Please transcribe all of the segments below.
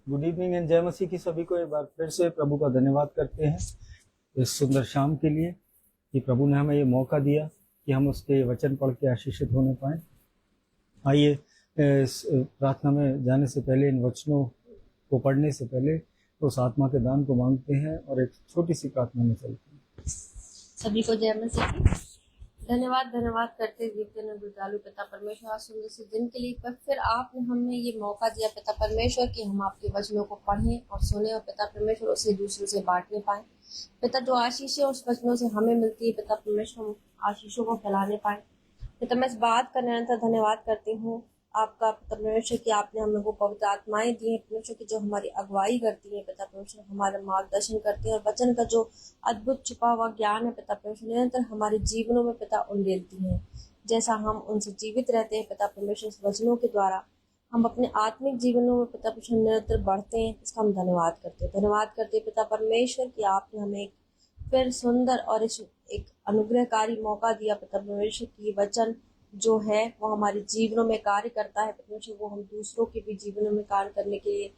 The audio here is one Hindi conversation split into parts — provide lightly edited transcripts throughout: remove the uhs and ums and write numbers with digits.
गुड इवनिंग एंड जय मसीह की सभी को एक बार फिर से प्रभु का धन्यवाद करते हैं इस सुंदर शाम के लिए कि प्रभु ने हमें ये मौका दिया कि हम उसके वचन पढ़ के आशीषित होने पाएं। आइए इस प्रार्थना में जाने से पहले, इन वचनों को पढ़ने से पहले उस आत्मा के दान को मांगते हैं और एक छोटी सी प्रार्थना में चलते हैं। सभी को जय मसीह की। धन्यवाद करते जीवते गुरजालू पिता परमेश्वर, आज सुंदर से दिन के लिए पर फिर आपने हमें ये मौका दिया पिता परमेश्वर कि हम आपके वचनों को पढ़ें और सुने और पिता परमेश्वर उसे दूसरों से बांटने पाए। पिता, जो आशीष है उस वचनों से हमें मिलती है पिता परमेश्वर, हम आशीषों को फैलाने पाए। पिता, मैं इस बात का निरंतर धन्यवाद करती हूँ आपका पिता परमेश्वर कि आपने हम लोगों को पवित्र आत्माएं दी हैं परमेश्वर की, जो हमारी अगुवाई करती है पिता परमेश्वर, हमारा मार्गदर्शन करते हैं और वचन का जो अद्भुत छुपा हुआ ज्ञान है पिता परमेश्वर निरंतर हमारे जीवनों में पिता उंडेलती है। जैसा हम उनसे जीवित रहते हैं पिता परमेश्वर इस वचनों के द्वारा, हम अपने आत्मिक जीवनों में पिता परमेश्वर निरंतर बढ़ते हैं। इसका हम धन्यवाद करते हैं पिता परमेश्वर कि आपने हमें फिर सुंदर और एक अनुग्रहकारी मौका दिया पिता परमेश्वर की वचन जो है वो हमारे जीवनों में कार्य करता है परमेश्वर, वो हम दूसरों के भी जीवनों में कार्य करने के लिए।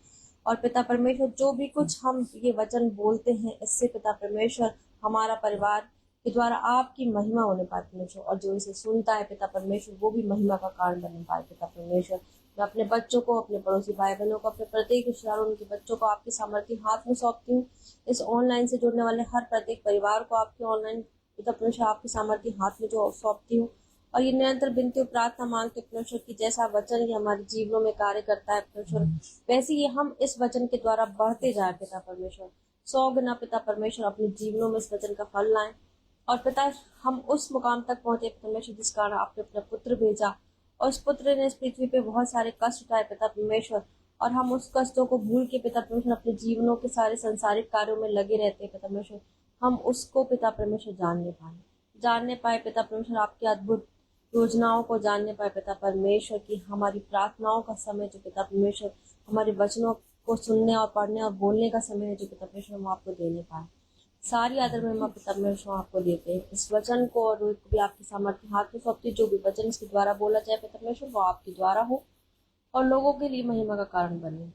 और पिता परमेश्वर, जो भी कुछ हम ये वचन बोलते हैं इससे पिता परमेश्वर हमारा परिवार के द्वारा आपकी महिमा होने पाए परमेश्वर, और जो इसे सुनता है पिता परमेश्वर वो भी महिमा का कारण बनने पाए पिता परमेश्वर। मैं अपने बच्चों को, अपने पड़ोसी भाई बहनों को, अपने प्रत्येक रिश्तेदारों, उनके बच्चों को आपके सामर्थ्य हाथ में सौंपती हूँ। इस ऑनलाइन से जुड़ने वाले हर प्रत्येक परिवार को आपके ऑनलाइन पिता परमेश्वर आपके सामर्थ्य हाथ में जो सौंपती हूँ। और ये निरंतर बिनती और प्रार्थना मांगते परमेश्वर की जैसा वचन ये हमारे जीवनों में कार्य करता है परमेश्वर, वैसे ही हम इस वचन के द्वारा बढ़ते जाए पिता परमेश्वर। 100 गुना पिता परमेश्वर अपने जीवनों में इस वचन का फल लाएं और पिता हम उस मुकाम तक पहुंचे परमेश्वर जिस कारण आपने अपना पुत्र भेजा, और उस पुत्र ने इस पृथ्वी पे बहुत सारे कष्ट उठाए पिता परमेश्वर, और हम उस कष्टों को भूल के पिता परमेश्वर अपने जीवनों के सारे संसारिक कार्यों में लगे रहते हैं पिता परमेश्वर। हम उसको पिता परमेश्वर जानने पाए पिता परमेश्वर, आपके अद्भुत योजनाओं को जानने पाए पिता परमेश्वर की हमारी प्रार्थनाओं का समय जो पिता परमेश्वर, हमारे वचनों को सुनने और पढ़ने और बोलने का समय है जो पिता परमेश्वर हम आपको देने पाए। सारी आदर में हम पिता परमेश्वर आपको देते हैं। इस वचन को और रोहित को भी आपके सामर्थ्य हाथ में सौंपते, जो भी वचन इसके द्वारा बोला जाए पिता परमेश्वर वो आपके द्वारा हो और लोगों के लिए महिमा का कारण बने।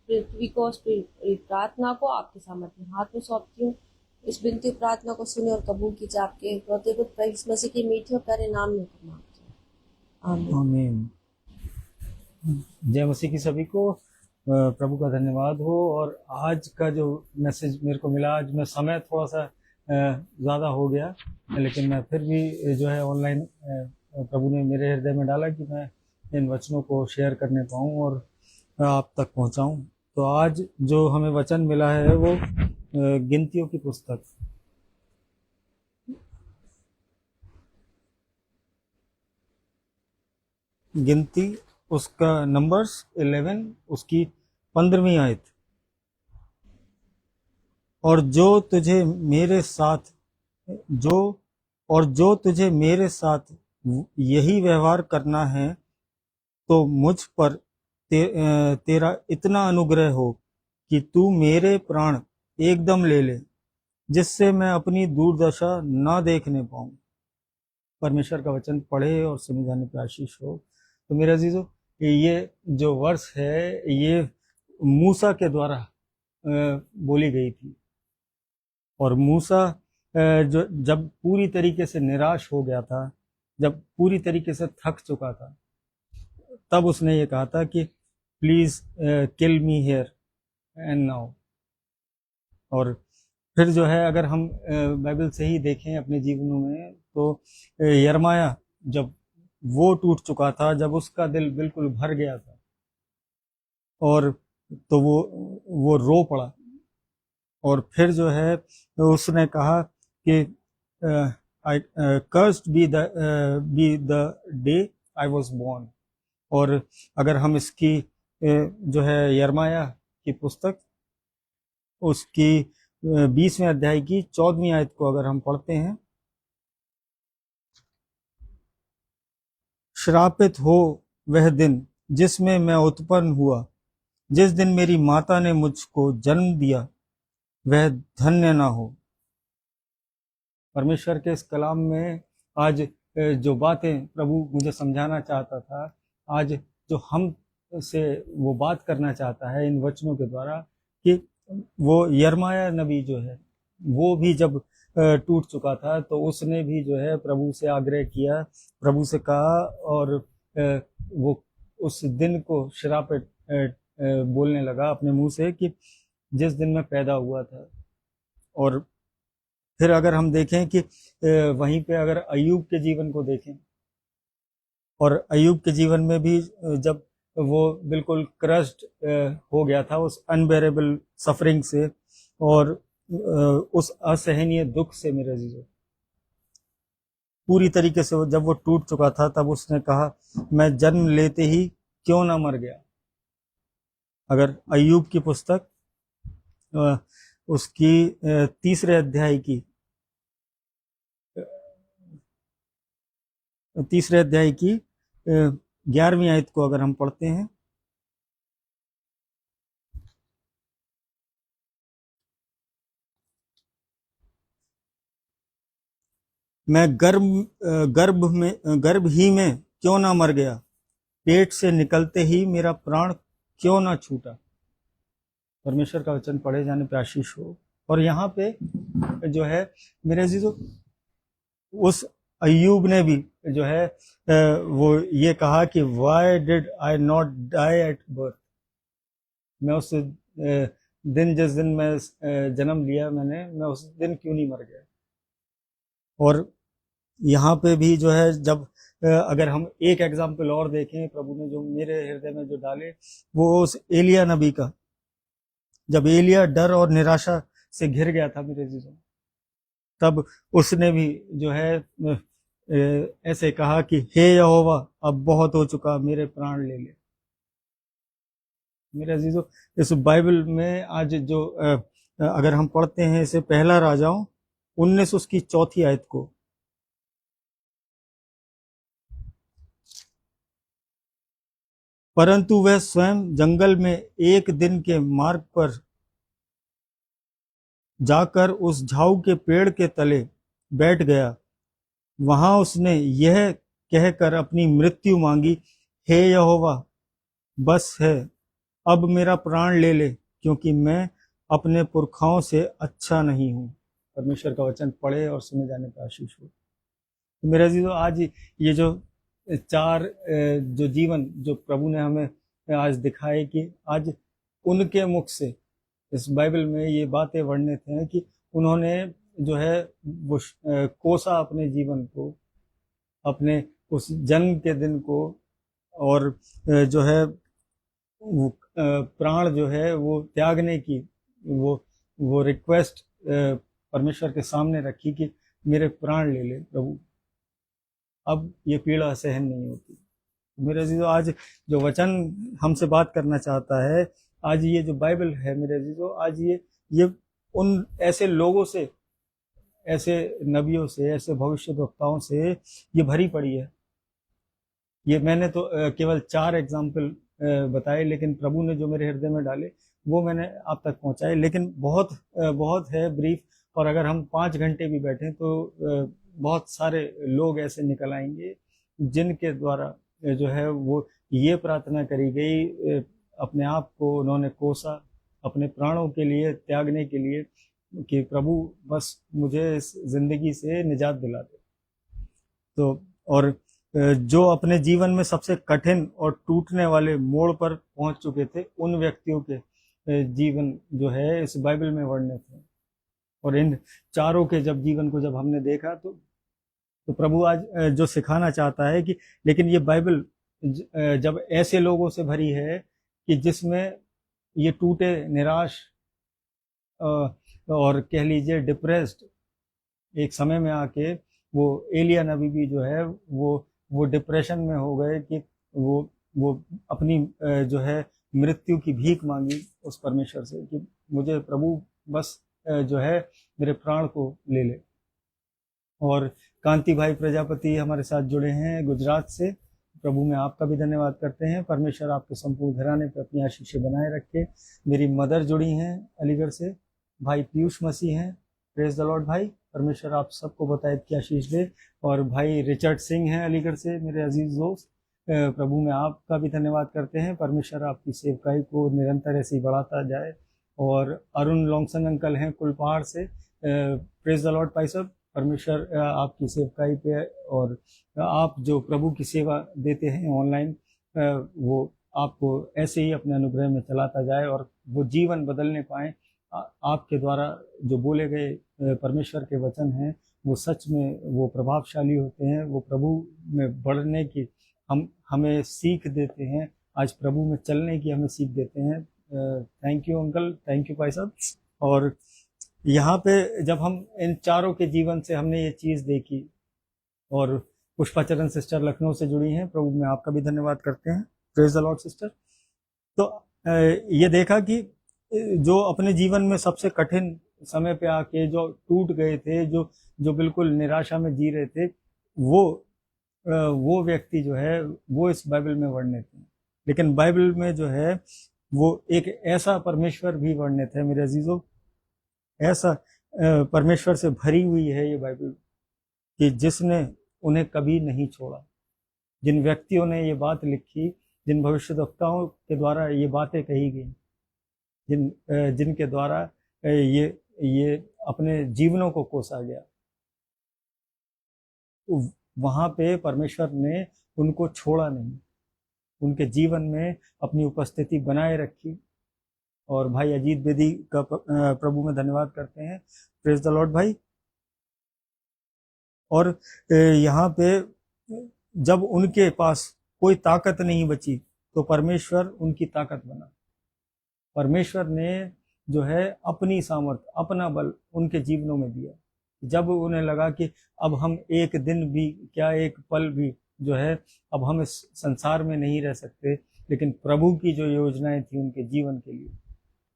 पृथ्वी को, प्रार्थना को आपके सामर्थ्य हाथ में सौंपती हूँ। इस बिनती प्रार्थना को सुने और कबूल कीजिए आपके प्रभु मसीह के मीठे और प्यारे नाम में मांगते हैं, आमीन। आमीन। जय मसीह की सभी को। प्रभु का धन्यवाद हो। और आज का जो मैसेज मेरे को मिला, आज मैं समय थोड़ा सा ज़्यादा हो गया, लेकिन मैं फिर भी जो है ऑनलाइन प्रभु ने मेरे हृदय में डाला कि मैं इन वचनों को शेयर करने पाऊँ और आप तक पहुँचाऊँ। तो आज जो हमें वचन मिला है वो गिनतियों की पुस्तक, गिनती उसका नंबर्स 11 उसकी 15वीं आयत। और जो तुझे मेरे साथ यही व्यवहार करना है तो मुझ पर तेरा इतना अनुग्रह हो कि तू मेरे प्राण एकदम ले ले, जिससे मैं अपनी दुर्दशा न देखने पाऊं। परमेश्वर का वचन पढ़े और सुने जाने पर आशीष हो। तो मेरे अजीजों, ये जो वर्ष है ये मूसा के द्वारा बोली गई थी। और मूसा जो जब पूरी तरीके से निराश हो गया था, जब पूरी तरीके से थक चुका था, तब उसने ये कहा था कि please kill me here and now. और फिर जो है, अगर हम बाइबल से ही देखें अपने जीवनों में, तो यिर्मयाह जब वो टूट चुका था, जब उसका दिल बिल्कुल भर गया था, और तो वो रो पड़ा। और फिर जो है उसने कहा कि I cursed be the day I was born. और अगर हम इसकी जो है यिर्मयाह की पुस्तक उसकी 20वें अध्याय की 14वीं आयत को अगर हम पढ़ते हैं, श्रापित हो वह दिन जिसमें मैं उत्पन्न हुआ, जिस दिन मेरी माता ने मुझको जन्म दिया वह धन्य ना हो। परमेश्वर के इस कलाम में आज जो बातें प्रभु मुझे समझाना चाहता था, आज जो हम से वो बात करना चाहता है इन वचनों के द्वारा कि वो यिर्मयाह नबी जो है वो भी जब टूट चुका था तो उसने भी जो है प्रभु से आग्रह किया, प्रभु से कहा, और वो उस दिन को श्रापित बोलने लगा अपने मुंह से कि जिस दिन मैं पैदा हुआ था। और फिर अगर हम देखें कि वहीं पे अगर अय्यूब के जीवन को देखें, और अय्यूब के जीवन में भी जब वो बिल्कुल क्रश्ड हो गया था उस अनबेरेबल सफरिंग से और उस असहनीय दुख से, मेरे अजीजों, पूरी तरीके से जब वो टूट चुका था, तब उसने कहा मैं जन्म लेते ही क्यों ना मर गया। अगर अय्यूब की पुस्तक उसकी तीसरे अध्याय की 11वीं आयत को अगर हम पढ़ते हैं, मैं गर्भ ही में क्यों ना मर गया, पेट से निकलते ही मेरा प्राण क्यों ना छूटा। परमेश्वर का वचन पढ़े जाने पे आशीष हो। और यहाँ पे जो है मेरे अजीजों, उस अय्यूब ने भी जो है वो ये कहा कि why did I not die at birth. मैं उस दिन, जिस दिन मैं जन्म लिया मैं उस दिन क्यों नहीं मर गया। और यहाँ पे भी जो है जब अगर हम एक एग्जाम्पल और देखें प्रभु ने जो मेरे हृदय में जो डाले, वो उस एलिया नबी का, जब एलिया डर और निराशा से घिर गया था मेरे जीवन, तब उसने भी जो है ऐसे कहा कि हे यहोवा अब बहुत हो चुका, मेरे प्राण ले ले। मेरे अजीजों, इस बाइबल में आज जो अगर हम पढ़ते हैं इसे पहला राजाओं 19 उसकी 4 आयत को, परंतु वह स्वयं जंगल में एक दिन के मार्ग पर जाकर उस झाऊ के पेड़ के तले बैठ गया। वहां उसने यह कहकर अपनी मृत्यु मांगी, हे यहोवा बस है, अब मेरा प्राण ले ले, क्योंकि मैं अपने पुरखाओं से अच्छा नहीं हूं। परमेश्वर का वचन पढ़े और सुने जाने पर आशीष हो। तो मेरे अजीजों, आज ये जो 4 जो जीवन जो प्रभु ने हमें आज दिखाए, कि आज उनके मुख से इस बाइबल में ये बातें वर्णित हैं कि उन्होंने जो है वो कोसा अपने जीवन को, अपने उस जन्म के दिन को, और जो है वो प्राण जो है वो त्यागने की वो रिक्वेस्ट परमेश्वर के सामने रखी कि मेरे प्राण ले ले प्रभु, अब ये पीड़ा सहन नहीं होती। मेरे अजीजों, आज जो वचन हमसे बात करना चाहता है, आज ये जो बाइबल है मेरे अजीजों, आज ये उन ऐसे लोगों से, ऐसे नबियों से, ऐसे भविष्यवक्ताओं से ये भरी पड़ी है। ये मैंने तो केवल 4 एग्जाम्पल बताए, लेकिन प्रभु ने जो मेरे हृदय में डाले वो मैंने आप तक पहुंचाए। लेकिन बहुत है ब्रीफ, और अगर हम 5 घंटे भी बैठें तो बहुत सारे लोग ऐसे निकल आएंगे जिनके द्वारा जो है वो ये प्रार्थना करी गई, अपने आप को उन्होंने कोसा अपने प्राणों के लिए, त्यागने के लिए, कि प्रभु बस मुझे इस जिंदगी से निजात दिला दे। तो और जो अपने जीवन में सबसे कठिन और टूटने वाले मोड़ पर पहुंच चुके थे, उन व्यक्तियों के जीवन जो है इस बाइबल में वर्णित है। और इन चारों के जब जीवन को जब हमने देखा तो प्रभु आज जो सिखाना चाहता है कि लेकिन ये बाइबल जब ऐसे लोगों से भरी है कि जिसमें ये टूटे, निराश और कह लीजिए डिप्रेस्ड, एक समय में आके वो एलिया नबी भी जो है वो डिप्रेशन में हो गए कि वो अपनी जो है मृत्यु की भीख मांगी उस परमेश्वर से कि मुझे प्रभु बस जो है मेरे प्राण को ले ले। और कांति भाई प्रजापति हमारे साथ जुड़े हैं गुजरात से। प्रभु में आपका भी धन्यवाद करते हैं। परमेश्वर आपके संपूर्ण घराने पर अपनी आशीष बनाए रखे। मेरी मदर जुड़ी हैं अलीगढ़ से, भाई पीयूष मसीह हैं, प्रेज द लॉर्ड भाई। परमेश्वर आप सबको बताए की आशीष दे। और भाई रिचर्ड सिंह हैं अलीगढ़ से, मेरे अजीज दोस्त, प्रभु में आपका भी धन्यवाद करते हैं। परमेश्वर आपकी सेवकाई को निरंतर ऐसे ही बढ़ाता जाए। और अरुण लॉन्गसन अंकल हैं कुलपहाड़ से, प्रेज द लॉर्ड भाई साहब, परमेश्वर आपकी सेवकाई पे और आप जो प्रभु की सेवा देते हैं ऑनलाइन, वो आपको ऐसे ही अपने अनुग्रह में चलाता जाए और वो जीवन बदलने पाए। आपके द्वारा जो बोले गए परमेश्वर के वचन हैं वो सच में वो प्रभावशाली होते हैं, वो प्रभु में बढ़ने की हमें सीख देते हैं, आज प्रभु में चलने की हमें सीख देते हैं। Thank you uncle, thank you भाई साहब। और यहाँ पे जब हम इन चारों के जीवन से हमने ये चीज़ देखी, और पुष्पाचरण सिस्टर लखनऊ से जुड़ी हैं, प्रभु में आपका भी धन्यवाद करते हैं। Praise the Lord sister. तो ये देखा कि जो अपने जीवन में सबसे कठिन समय पे आके जो टूट गए थे, जो बिल्कुल निराशा में जी रहे थे, वो व्यक्ति जो है वो इस बाइबल में वर्णित है। लेकिन बाइबल में जो है वो एक ऐसा परमेश्वर भी वर्णित है मेरे अजीजों, ऐसा परमेश्वर से भरी हुई है ये बाइबल कि जिसने उन्हें कभी नहीं छोड़ा। जिन व्यक्तियों ने ये बात लिखी, जिन भविष्यद्वक्ताओं के द्वारा ये बातें कही गई, जिनके द्वारा ये अपने जीवनों को कोसा गया, वहां पे परमेश्वर ने उनको छोड़ा नहीं, उनके जीवन में अपनी उपस्थिति बनाए रखी। और भाई अजीत बेदी का प्रभु में धन्यवाद करते हैं। प्रेज द लॉर्ड भाई। और यहाँ पे जब उनके पास कोई ताकत नहीं बची तो परमेश्वर उनकी ताकत बना। परमेश्वर ने जो है अपनी सामर्थ्य, अपना बल उनके जीवनों में दिया। जब उन्हें लगा कि अब हम एक दिन भी क्या, एक पल भी जो है अब हम इस संसार में नहीं रह सकते, लेकिन प्रभु की जो योजनाएं थी उनके जीवन के लिए,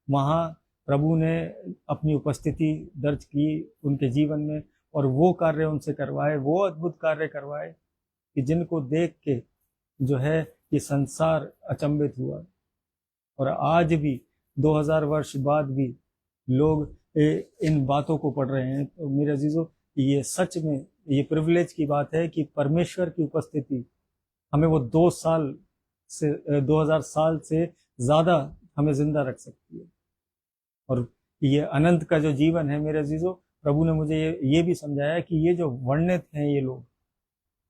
वहाँ प्रभु ने अपनी उपस्थिति दर्ज की उनके जीवन में, और वो कार्य उनसे करवाए, वो अद्भुत कार्य करवाए कि जिनको देख के जो है ये संसार अचंभित हुआ। और आज भी 2000 वर्ष बाद भी लोग इन बातों को पढ़ रहे हैं। तो मेरे अजीजों, ये सच में ये प्रिविलेज की बात है कि परमेश्वर की उपस्थिति हमें वो 2000 साल से ज़्यादा हमें जिंदा रख सकती है। और ये अनंत का जो जीवन है मेरे अजीजों, प्रभु ने मुझे ये भी समझाया कि ये जो वर्णित हैं ये लोग,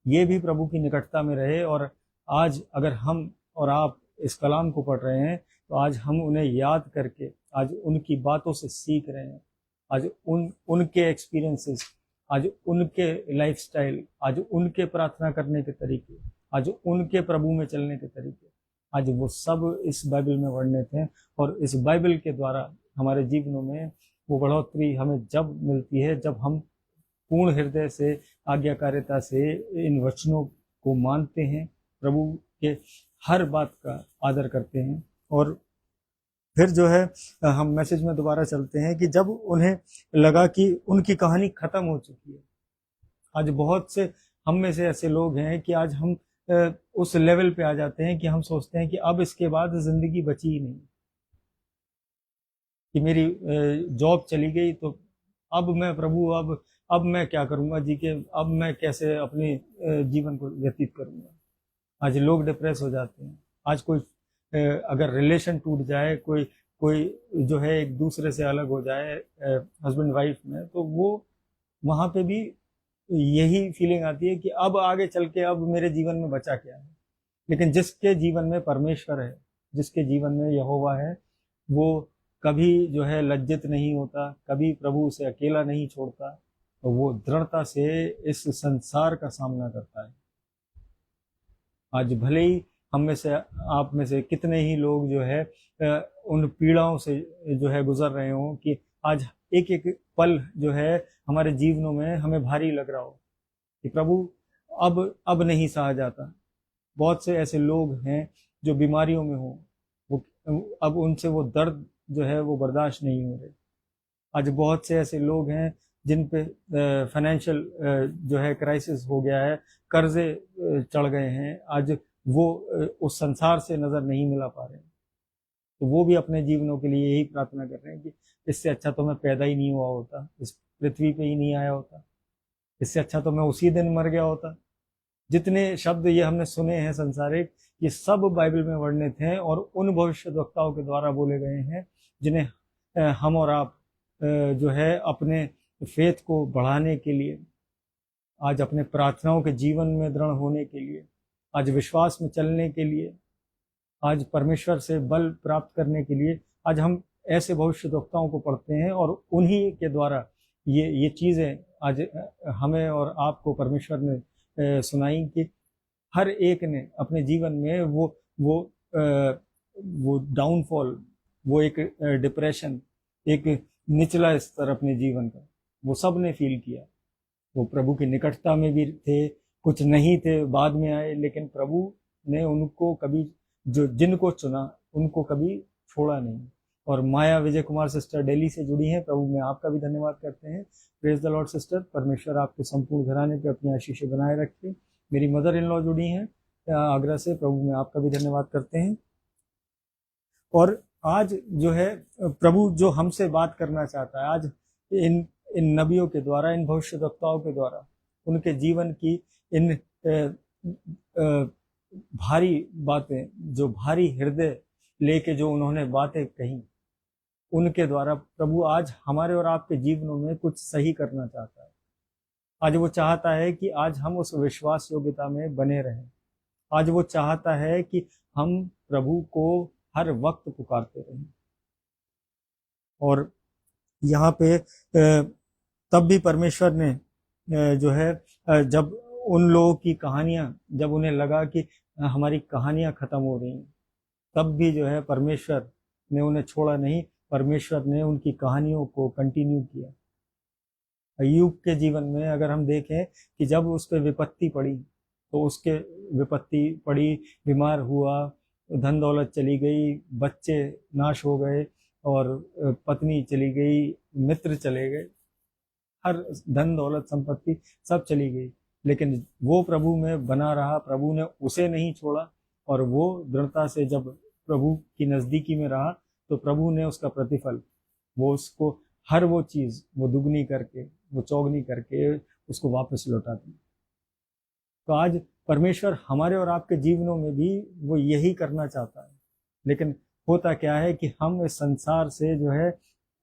ये भी प्रभु की निकटता में रहे। और आज अगर हम और आप इस कलाम को पढ़ रहे हैं तो आज हम उन्हें याद करके आज उनकी बातों से सीख रहे हैं, आज उनके एक्सपीरियंसेस, आज उनके लाइफस्टाइल, आज उनके प्रार्थना करने के तरीके, आज उनके प्रभु में चलने के तरीके, आज वो सब इस बाइबल में वर्णित हैं। और इस बाइबल के द्वारा हमारे जीवनों में वो बढ़ोतरी हमें जब मिलती है जब हम पूर्ण हृदय से, आज्ञाकारिता से इन वचनों को मानते हैं, प्रभु के हर बात का आदर करते हैं। और फिर जो है हम मैसेज में दोबारा चलते हैं कि जब उन्हें लगा कि उनकी कहानी खत्म हो चुकी है। आज बहुत से हम में से ऐसे लोग हैं कि आज हम उस लेवल पे आ जाते हैं कि हम सोचते हैं कि अब इसके बाद जिंदगी बची ही नहीं, कि मेरी जॉब चली गई तो अब मैं प्रभु अब मैं क्या करूंगा जी के, अब मैं कैसे अपने जीवन को व्यतीत करूंगा। आज लोग डिप्रेस हो जाते हैं। आज कोई अगर रिलेशन टूट जाए, कोई जो है एक दूसरे से अलग हो जाए हस्बैंड वाइफ में, तो वो वहाँ पे भी यही फीलिंग आती है कि अब आगे चल के अब मेरे जीवन में बचा क्या है। लेकिन जिसके जीवन में परमेश्वर है, जिसके जीवन में यहोवा है, वो कभी जो है लज्जित नहीं होता, कभी प्रभु उसे अकेला नहीं छोड़ता, तो वो दृढ़ता से इस संसार का सामना करता है। आज भले ही हम में से, आप में से कितने ही लोग जो है उन पीड़ाओं से जो है गुजर रहे हों कि आज एक एक पल जो है हमारे जीवनों में हमें भारी लग रहा हो कि प्रभु अब नहीं सहा जाता। बहुत से ऐसे लोग हैं जो बीमारियों में हो, वो अब उनसे वो दर्द जो है वो बर्दाश्त नहीं हो रहे। आज बहुत से ऐसे लोग हैं जिन पे फाइनेंशियल जो है क्राइसिस हो गया है, कर्जे चढ़ गए हैं, आज वो उस संसार से नज़र नहीं मिला पा रहे हैं। तो वो भी अपने जीवनों के लिए यही प्रार्थना कर रहे हैं कि इससे अच्छा तो मैं पैदा ही नहीं हुआ होता, इस पृथ्वी पे ही नहीं आया होता, इससे अच्छा तो मैं उसी दिन मर गया होता। जितने शब्द ये हमने सुने हैं संसारिक, ये सब बाइबल में वर्णित हैं और उन भविष्यद्वक्ताओं के द्वारा बोले गए हैं जिन्हें हम और आप जो है अपने फेथ को बढ़ाने के लिए, आज अपने प्रार्थनाओं के जीवन में दृढ़ होने के लिए, आज विश्वास में चलने के लिए, आज परमेश्वर से बल प्राप्त करने के लिए, आज हम ऐसे भविष्यद्वक्ताओं को पढ़ते हैं और उन्हीं के द्वारा ये चीज़ें आज हमें और आपको परमेश्वर ने सुनाई कि हर एक ने अपने जीवन में वो डाउनफॉल, वो एक डिप्रेशन, एक निचला स्तर अपने जीवन का, वो सब ने फील किया। वो प्रभु की निकटता में भी थे, कुछ नहीं थे, बाद में आए, लेकिन प्रभु ने उनको कभी, जो जिनको चुना उनको कभी छोड़ा नहीं। और माया विजय कुमार सिस्टर दिल्ली से जुड़ी हैं, प्रभु में आपका भी धन्यवाद करते हैं। प्रेज द लॉर्ड सिस्टर, परमेश्वर आपके संपूर्ण घराने पे अपनी आशीष बनाए रखे। मेरी मदर इन लॉ जुड़ी हैं आगरा से, प्रभु में आपका भी धन्यवाद करते हैं। और आज जो है प्रभु जो हमसे बात करना चाहता है, आज इन नबियों के द्वारा, इन भविष्यद्वक्ताओं के द्वारा, उनके जीवन की इन भारी बातें, जो भारी हृदय लेके जो उन्होंने बातें कही, उनके द्वारा प्रभु आज हमारे और आपके जीवनों में कुछ सही करना चाहता है। आज वो चाहता है कि आज हम उस विश्वास योग्यता में बने रहें। आज वो चाहता है कि हम प्रभु को हर वक्त पुकारते रहें। और यहाँ पे तब भी परमेश्वर ने जो है, जब उन लोगों की कहानियां, जब उन्हें लगा कि हमारी कहानियां खत्म हो रही हैं, तब भी जो है परमेश्वर ने उन्हें छोड़ा नहीं। परमेश्वर ने उनकी कहानियों को कंटिन्यू किया। अय्यूब के जीवन में अगर हम देखें कि जब उस पर विपत्ति पड़ी, तो उसके विपत्ति पड़ी, बीमार हुआ, धन दौलत चली गई, बच्चे नाश हो गए और पत्नी चली गई, मित्र चले गए, हर धन दौलत संपत्ति सब चली गई, लेकिन वो प्रभु में बना रहा, प्रभु ने उसे नहीं छोड़ा। और वो दृढ़ता से जब प्रभु की नज़दीकी में रहा, तो प्रभु ने उसका प्रतिफल, वो उसको हर वो चीज़ वो दुगनी करके, वो चौगनी करके उसको वापस लौटा दी। तो आज परमेश्वर हमारे और आपके जीवनों में भी वो यही करना चाहता है। लेकिन होता क्या है कि हम इस संसार से जो है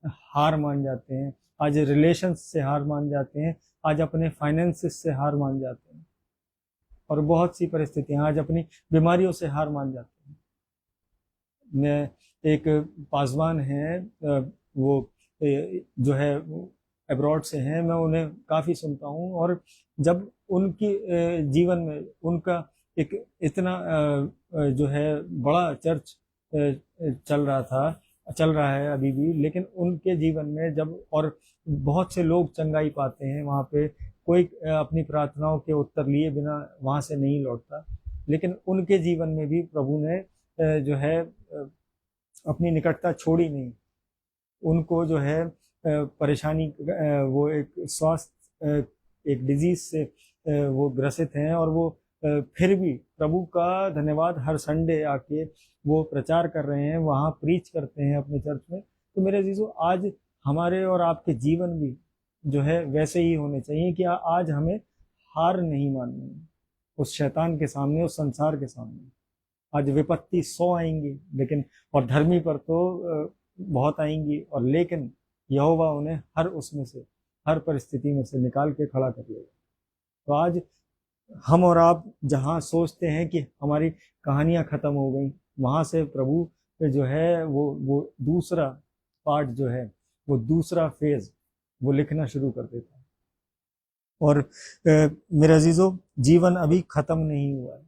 हार मान जाते हैं, आज रिलेशंस से हार मान जाते हैं, आज अपने फाइनेंसेस से हार मान जाते हैं, और बहुत सी परिस्थितियां, आज अपनी बीमारियों से हार मान जाते हैं। मैं एक पासवान हैं, वो जो है अब्रॉड से हैं, मैं उन्हें काफ़ी सुनता हूँ। और जब उनकी जीवन में उनका एक इतना जो है बड़ा चर्च चल रहा है अभी भी, लेकिन उनके जीवन में जब, और बहुत से लोग चंगाई पाते हैं वहाँ पे, कोई अपनी प्रार्थनाओं के उत्तर लिए बिना वहाँ से नहीं लौटता, लेकिन उनके जीवन में भी प्रभु ने जो है अपनी निकटता छोड़ी नहीं। उनको जो है परेशानी, वो एक स्वास्थ्य, एक डिजीज से वो ग्रसित हैं, और वो फिर भी प्रभु का धन्यवाद, हर संडे आके वो प्रचार कर रहे हैं, वहाँ प्रीच करते हैं अपने चर्च में। तो मेरे अजीजों, आज हमारे और आपके जीवन भी जो है वैसे ही होने चाहिए कि आज हमें हार नहीं माननी है उस शैतान के सामने, उस संसार के सामने। आज विपत्ति 100 आएंगी, लेकिन और धर्मी पर तो बहुत आएंगी, और लेकिन यहोवा उन्हें हर उसमें से, हर परिस्थिति में से निकाल के खड़ा कर लेगा। तो आज हम और आप जहाँ सोचते हैं कि हमारी कहानियाँ खत्म हो गई, वहाँ से प्रभु जो है वो दूसरा पार्ट जो है, वो दूसरा फेज वो लिखना शुरू कर देता है। और मेरे अजीजों, जीवन अभी खत्म नहीं हुआ है।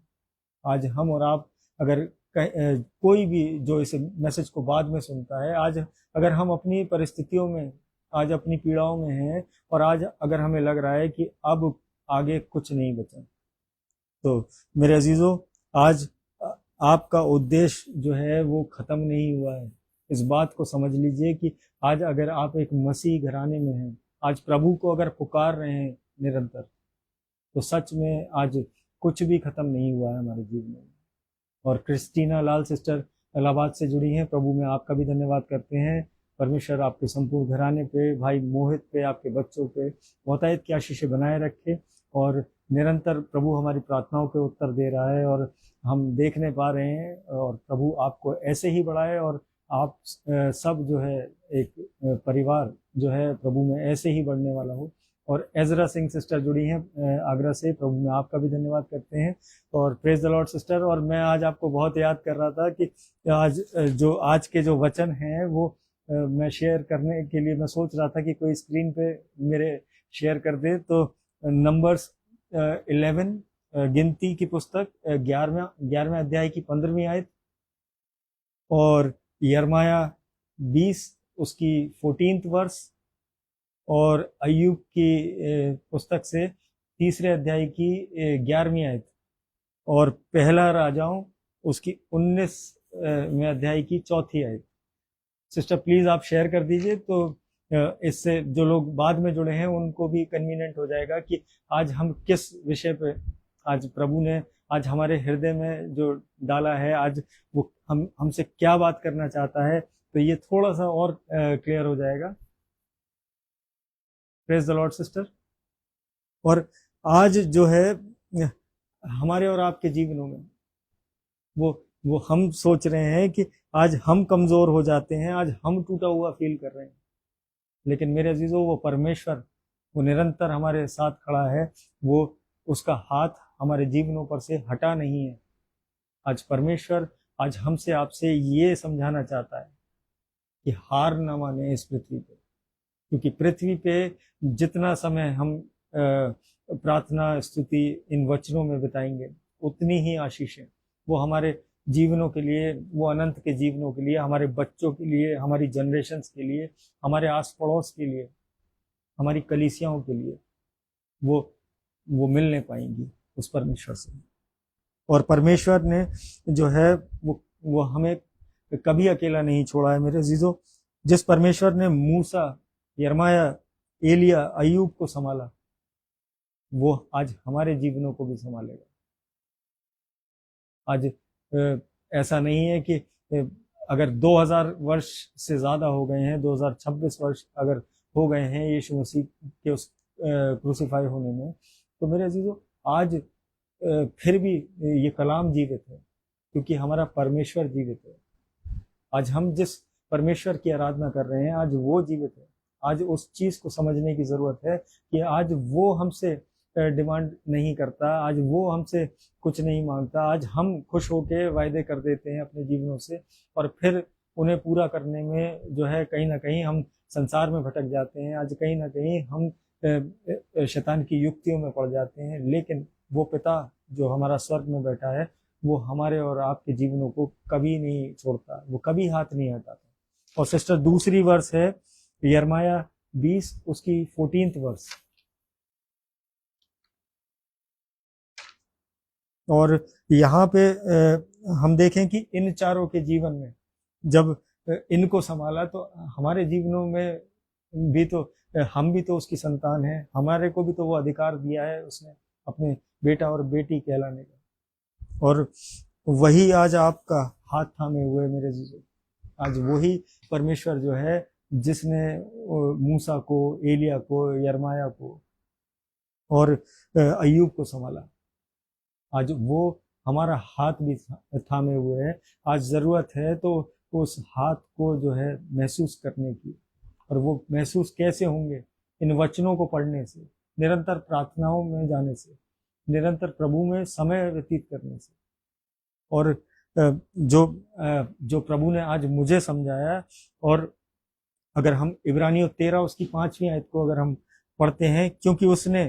आज हम और आप, अगर कोई भी जो इस मैसेज को बाद में सुनता है, आज अगर हम अपनी परिस्थितियों में, आज अपनी पीड़ाओं में हैं, और आज अगर हमें लग रहा है कि अब आगे कुछ नहीं बचा, तो मेरे अजीजों, आज आपका उद्देश्य जो है वो ख़त्म नहीं हुआ है। इस बात को समझ लीजिए कि आज अगर आप एक मसीह घराने में हैं, आज प्रभु को अगर पुकार रहे हैं निरंतर, तो सच में आज कुछ भी ख़त्म नहीं हुआ है हमारे जीवन में। और क्रिस्टीना लाल सिस्टर इलाहाबाद से जुड़ी हैं, प्रभु में आपका भी धन्यवाद करते हैं। परमेश्वर आपके संपूर्ण घराने पे, भाई मोहित पे, आपके बच्चों पे बहुतायत की आशीष बनाए रखे, और निरंतर प्रभु हमारी प्रार्थनाओं के उत्तर दे रहा है और हम देखने पा रहे हैं। और प्रभु आपको ऐसे ही बढ़ाए और आप सब जो है एक परिवार जो है प्रभु में ऐसे ही बढ़ने वाला हो। और एजरा सिंह सिस्टर जुड़ी हैं आगरा से, प्रभु में आपका भी धन्यवाद करते हैं। और प्रेज द लॉर्ड सिस्टर। और मैं आज आपको बहुत याद कर रहा था कि आज के जो वचन हैं वो मैं शेयर करने के लिए मैं सोच रहा था कि कोई स्क्रीन पे मेरे शेयर कर दे। तो नंबर्स 11 गिनती की पुस्तक 11वें अध्याय की 15वीं आयत, और यिर्मयाह 20 उसकी 14th वर्स, और अय्यूब की पुस्तक से 3रे अध्याय की 11वीं आयत, और पहला राजाओं उसकी 19वें अध्याय की 4थी आयत। सिस्टर प्लीज आप शेयर कर दीजिए, तो इससे जो लोग बाद में जुड़े हैं उनको भी कन्वीनियंट हो जाएगा कि आज हम किस विषय पे, आज प्रभु ने आज हमारे हृदय में जो डाला है, आज वो हमसे क्या बात करना चाहता है, तो ये थोड़ा सा और क्लियर हो जाएगा। Praise the Lord sister. और आज जो है हमारे और आपके जीवनों में वो हम सोच रहे हैं कि आज हम कमजोर हो जाते हैं, आज हम टूटा हुआ फील कर रहे हैं, लेकिन मेरे अजीजों वो परमेश्वर वो निरंतर हमारे साथ खड़ा है, वो उसका हाथ हमारे जीवनों पर से हटा नहीं है। आज परमेश्वर आज हमसे आपसे ये समझाना चाहता है कि हार ना माने इस पृथ्वी पे, क्योंकि पृथ्वी पे जितना समय हम प्रार्थना स्तुति इन वचनों में बिताएंगे उतनी ही आशीषें वो हमारे जीवनों के लिए, वो अनंत के जीवनों के लिए, हमारे बच्चों के लिए, हमारी जनरेशन्स के लिए, हमारे आस पड़ोस के लिए, हमारी कलीसियाओं के लिए वो मिलने पाएंगी उस परमेश्वर से। और परमेश्वर ने जो है वो हमें कभी अकेला नहीं छोड़ा है मेरे अजीजों। जिस परमेश्वर ने मूसा, यिर्मयाह, एलिया, अय्यूब को संभाला, वो आज हमारे जीवनों को भी संभालेगा। आज ऐसा नहीं है कि अगर 2000 वर्ष से ज्यादा हो गए हैं, 2026 वर्ष अगर हो गए हैं यीशु मसीह के उस क्रूसीफाई होने में, तो मेरे अजीजों आज फिर भी ये कलाम जीवित है, क्योंकि हमारा परमेश्वर जीवित है। आज हम जिस परमेश्वर की आराधना कर रहे हैं आज वो जीवित है। आज उस चीज को समझने की जरूरत है कि आज वो हमसे डिमांड नहीं करता, आज वो हमसे कुछ नहीं मांगता। आज हम खुश होके वायदे कर देते हैं अपने जीवनों से, और फिर उन्हें पूरा करने में जो है कहीं ना कहीं हम संसार में भटक जाते हैं। आज कहीं ना कहीं हम शैतान की युक्तियों में पड़ जाते हैं। लेकिन वो पिता जो हमारा स्वर्ग में बैठा है वो हमारे और आपके जीवनों को कभी नहीं छोड़ता, वो कभी हाथ नहीं हटाता। और सिस्टर दूसरी वर्स है यिर्मयाह 20 उसकी 14th वर्स। और यहाँ पे हम देखें कि इन चारों के जीवन में जब इनको संभाला तो हमारे जीवनों में भी तो हम भी तो उसकी संतान हैं, हमारे को भी तो वो अधिकार दिया है उसने अपने बेटा और बेटी कहलाने का। और वही आज आपका हाथ थामे हुए मेरे जीजो। आज वही परमेश्वर जो है जिसने मूसा को, एलिया को, यिर्मयाह को और अय्यूब को संभाला, आज वो हमारा हाथ भी थामे हुए है। आज जरूरत है तो उस हाथ को जो है महसूस करने की। और वो महसूस कैसे होंगे? इन वचनों को पढ़ने से, निरंतर प्रार्थनाओं में जाने से, निरंतर प्रभु में समय व्यतीत करने से। और जो प्रभु ने आज मुझे समझाया, और अगर हम इब्रानियों 13 उसकी 5वीं आयत को अगर हम पढ़ते हैं, क्योंकि उसने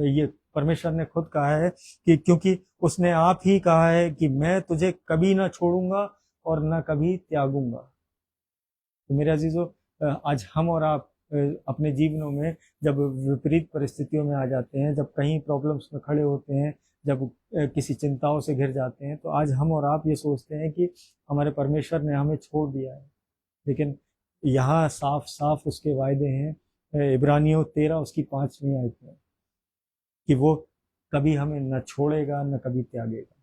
ये परमेश्वर ने खुद कहा है कि क्योंकि उसने आप ही कहा है कि मैं तुझे कभी ना छोड़ूंगा और ना कभी त्यागूंगा। तो मेरे अजीजों, आज हम और आप अपने जीवनों में जब विपरीत परिस्थितियों में आ जाते हैं, जब कहीं प्रॉब्लम्स में खड़े होते हैं, जब किसी चिंताओं से घिर जाते हैं, तो आज हम और आप ये सोचते हैं कि हमारे परमेश्वर ने हमें छोड़ दिया है। लेकिन यहाँ साफ साफ उसके वायदे हैं इब्रानियों 13 उसकी 5वीं आयत में कि वो कभी हमें न छोड़ेगा न कभी त्यागेगा।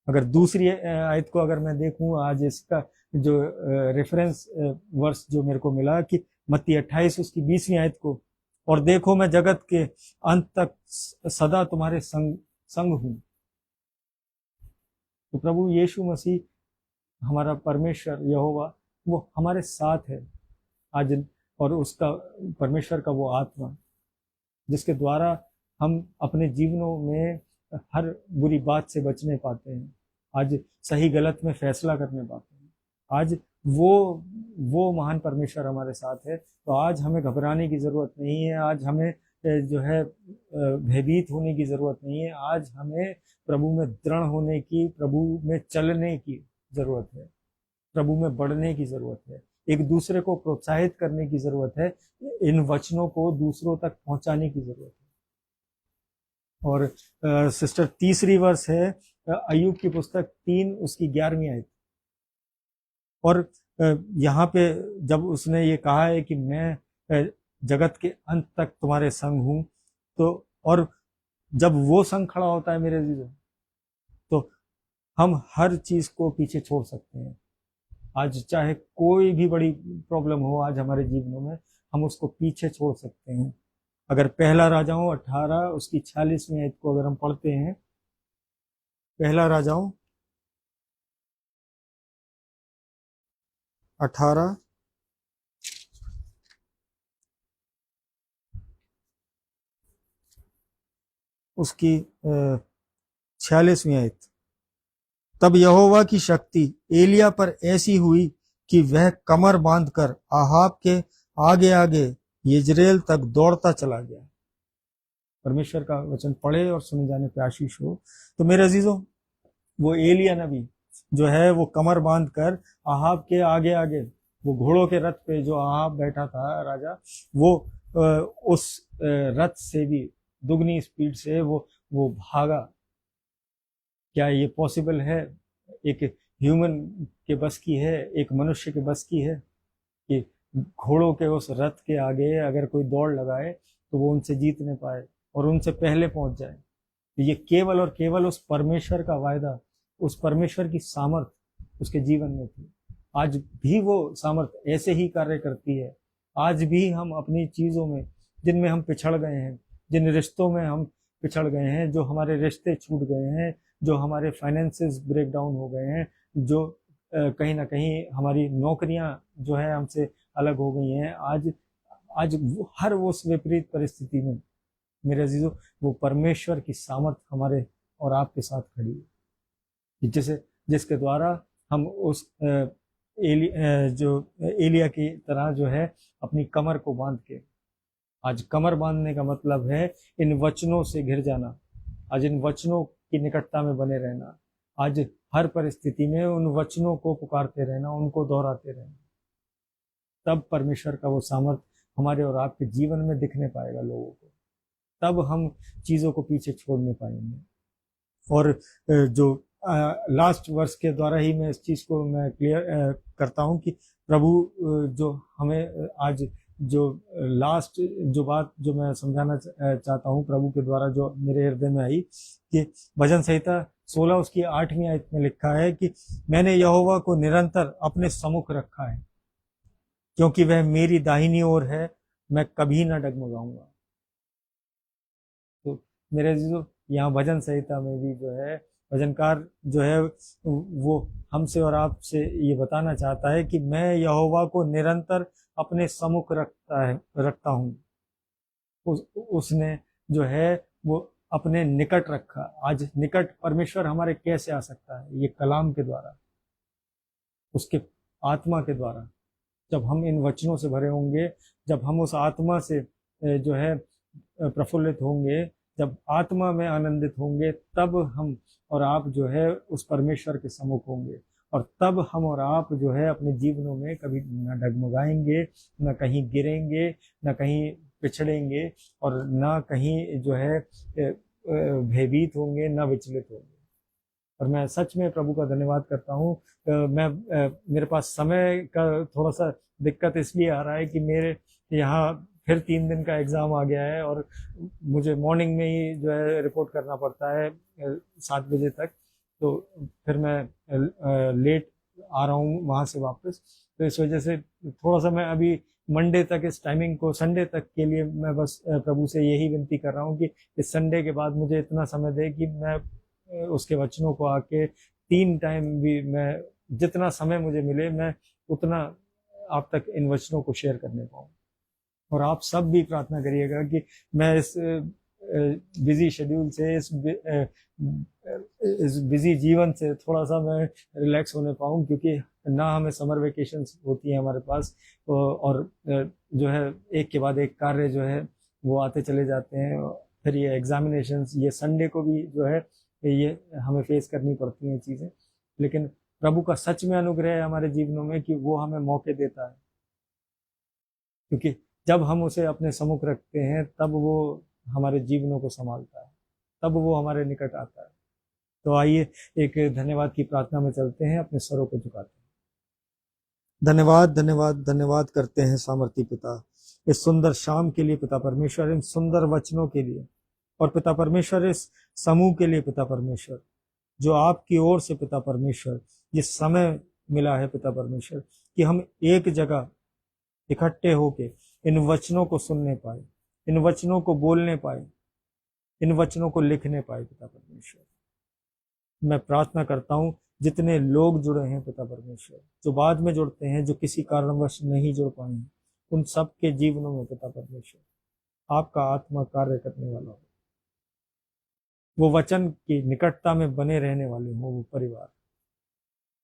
अगर दूसरी आयत को अगर मैं देखूं, आज इसका जो रेफरेंस वर्स जो मेरे को मिला कि मत्ती 28 उसकी 20वीं आयत को और देखो मैं जगत के अंत तक सदा तुम्हारे संग संग हूं। तो प्रभु यीशु मसीह हमारा परमेश्वर यहोवा वो हमारे साथ है आज। और उसका परमेश्वर का वो आत्मा जिसके द्वारा हम अपने जीवनों में हर बुरी बात से बचने पाते हैं, आज सही गलत में फैसला करने पाते हैं। आज वो महान परमेश्वर हमारे साथ है। तो आज हमें घबराने की जरूरत नहीं है, आज हमें जो है भयभीत होने की जरूरत नहीं है। आज हमें प्रभु में दृढ़ होने की, प्रभु में चलने की जरूरत है, प्रभु में बढ़ने की जरूरत है, एक दूसरे को प्रोत्साहित करने की जरूरत है, इन वचनों को दूसरों तक पहुंचाने की जरूरत है। और सिस्टर तीसरी वर्ष है अय्यूब की पुस्तक 3 उसकी 11वीं आयत। और यहाँ पे जब उसने ये कहा है कि मैं जगत के अंत तक तुम्हारे संग हूं, तो और जब वो संग खड़ा होता है मेरे अजीजों, तो हम हर चीज को पीछे छोड़ सकते हैं। आज चाहे कोई भी बड़ी प्रॉब्लम हो आज हमारे जीवनों में, हम उसको पीछे छोड़ सकते हैं। अगर पहला राजाओं 18 उसकी 46वीं आयत को अगर हम पढ़ते हैं, पहला राजाओं 18 उसकी 46वीं आयत। तब यहोवा की शक्ति एलिया पर ऐसी हुई कि वह कमर बांधकर आहाब के आगे आगे यिज्रेल तक दौड़ता चला गया। परमेश्वर का वचन पढ़े और सुने जाने पे आशीष हो। तो मेरे अजीजों, वो एलिया नबी जो है वो कमर बांधकर आहाब के आगे आगे, वो घोड़ों के रथ पे जो आहाब बैठा था राजा, वो उस रथ से भी दुगनी स्पीड से वो भागा। क्या ये पॉसिबल है? एक ह्यूमन के बस की है, एक मनुष्य के बस की है कि घोड़ों के उस रथ के आगे अगर कोई दौड़ लगाए तो वो उनसे जीत नहीं पाए और उनसे पहले पहुंच जाए? तो ये केवल और केवल उस परमेश्वर का वायदा, उस परमेश्वर की सामर्थ उसके जीवन में थी। आज भी वो सामर्थ ऐसे ही कार्य करती है। आज भी हम अपनी चीजों में, जिनमें हम पिछड़ गए हैं, जिन रिश्तों में हम पिछड़ गए हैं, जो हमारे रिश्ते छूट गए हैं, जो हमारे फाइनेंसेस ब्रेक डाउन हो गए हैं, जो कहीं ना कहीं हमारी नौकरियां जो है हमसे अलग हो गई हैं, आज हर उस विपरीत परिस्थिति में मेरे अजीजों वो परमेश्वर की सामर्थ हमारे और आपके साथ खड़ी है, जिसके द्वारा हम उस जो एलिया की तरह जो है अपनी कमर को बांध के, आज कमर बांधने का मतलब है इन वचनों से घिर जाना, आज इन वचनों की निकटता में बने रहना, आज हर परिस्थिति में उन वचनों को पुकारते रहना, उनको दोहराते रहना। तब परमेश्वर का वो सामर्थ हमारे और आपके जीवन में दिखने पाएगा लोगों को, तब हम चीजों को पीछे छोड़ने पाएंगे। और जो लास्ट वर्स के द्वारा ही मैं इस चीज को मैं क्लियर करता हूं कि प्रभु जो हमें आज जो लास्ट जो बात जो मैं समझाना चाहता हूं प्रभु के द्वारा जो मेरे हृदय में आई, कि भजन संहिता 16 उसकी 8वीं आयत में लिखा है कि मैंने यहोवा को निरंतर अपने सम्मुख रखा है, क्योंकि वह मेरी दाहिनी ओर है, मैं कभी ना डगमगाऊंगा। तो मेरे अजीजों, यहाँ भजन संहिता में भी जो है भजनकार जो है वो हमसे और आपसे ये बताना चाहता है कि मैं यहोवा को निरंतर अपने सम्मुख रखता हूँ। उसने जो है वो अपने निकट रखा। आज निकट परमेश्वर हमारे कैसे आ सकता है? ये कलाम के द्वारा, उसके आत्मा के द्वारा। जब हम इन वचनों से भरे होंगे, जब हम उस आत्मा से जो है प्रफुल्लित होंगे, जब आत्मा में आनंदित होंगे, तब हम और आप जो है उस परमेश्वर के सम्मुख होंगे, और तब हम और आप जो है अपने जीवनों में कभी न डगमगाएंगे, न कहीं गिरेंगे, न कहीं पिछड़ेंगे, और न कहीं जो है भयभीत होंगे, न विचलित होंगे। और मैं सच में प्रभु का धन्यवाद करता हूँ। मैं मेरे पास समय का थोड़ा सा दिक्कत इसलिए आ रहा है कि मेरे यहाँ फिर 3 दिन का एग्ज़ाम आ गया है और मुझे मॉर्निंग में ही जो है रिपोर्ट करना पड़ता है 7 बजे तक। तो फिर मैं लेट आ रहा हूँ वहाँ से वापस, तो इस वजह से थोड़ा सा मैं अभी मंडे तक इस टाइमिंग को, संडे तक के लिए मैं बस प्रभु से यही विनती कर रहा हूँ कि इस संडे के बाद मुझे इतना समय दे कि मैं उसके वचनों को आके 3 टाइम भी मैं, जितना समय मुझे मिले मैं उतना आप तक इन वचनों को शेयर करने पाऊँ। और आप सब भी प्रार्थना करिएगा कि मैं इस बिजी शेड्यूल से, इस बिजी जीवन से थोड़ा सा मैं रिलैक्स होने पाऊँ, क्योंकि ना हमें समर वेकेशंस होती है हमारे पास, और जो है एक के बाद एक कार्य जो है वो आते चले जाते हैं। फिर ये एग्जामिनेशंस, ये संडे को भी जो है ये हमें फेस करनी पड़ती हैं चीज़ें। लेकिन प्रभु का सच में अनुग्रह है हमारे जीवनों में कि वो हमें मौके देता है, क्योंकि जब हम उसे अपने सम्मुख रखते हैं तब वो हमारे जीवनों को संभालता है, तब वो हमारे निकट आता है। तो आइए एक धन्यवाद की प्रार्थना में चलते हैं, अपने सरों को झुकाते हैं। धन्यवाद धन्यवाद धन्यवाद करते हैं सामर्थी पिता, इस सुंदर शाम के लिए पिता परमेश्वर, इन सुंदर वचनों के लिए, और पिता परमेश्वर इस समूह के लिए पिता परमेश्वर, जो आपकी ओर से पिता परमेश्वर ये समय मिला है पिता परमेश्वर कि हम एक जगह इकट्ठे होके इन वचनों को सुनने पाए, इन वचनों को बोलने पाए, इन वचनों को लिखने पाए पिता परमेश्वर। मैं प्रार्थना करता हूँ जितने लोग जुड़े हैं पिता परमेश्वर, जो बाद में जुड़ते हैं, जो किसी कारणवश नहीं जुड़ पाए हैं, उन सब के जीवनों में पिता परमेश्वर आपका आत्मा कार्य करने वाला हो, वो वचन की निकटता में बने रहने वाले हो, वो परिवार,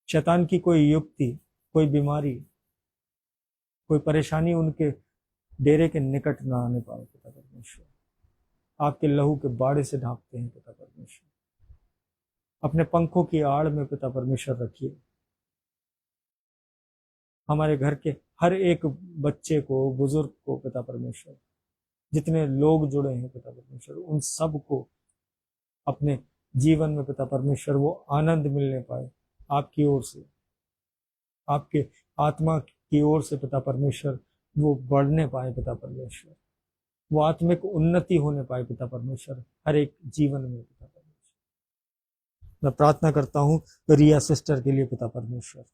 शैतान की कोई युक्ति, कोई बीमारी, कोई परेशानी उनके डेरे के निकट ना आने पाए पिता परमेश्वर। आपके लहू के बाड़े से ढांपते हैं पिता परमेश्वर, अपने पंखों की आड़ में पिता परमेश्वर रखिए। हमारे घर के हर एक बच्चे को, बुजुर्ग को पिता परमेश्वर, जितने लोग जुड़े हैं पिता परमेश्वर, उन सब को अपने जीवन में पिता परमेश्वर वो आनंद मिलने पाए आपकी ओर से, आपके आत्मा की ओर से पिता परमेश्वर, वो बढ़ने पाए पिता परमेश्वर, वो आत्मिक उन्नति होने पाए पिता परमेश्वर हर एक जीवन में पिता परमेश्वर। मैं प्रार्थना करता हूँ रिया सिस्टर के लिए पिता परमेश्वर,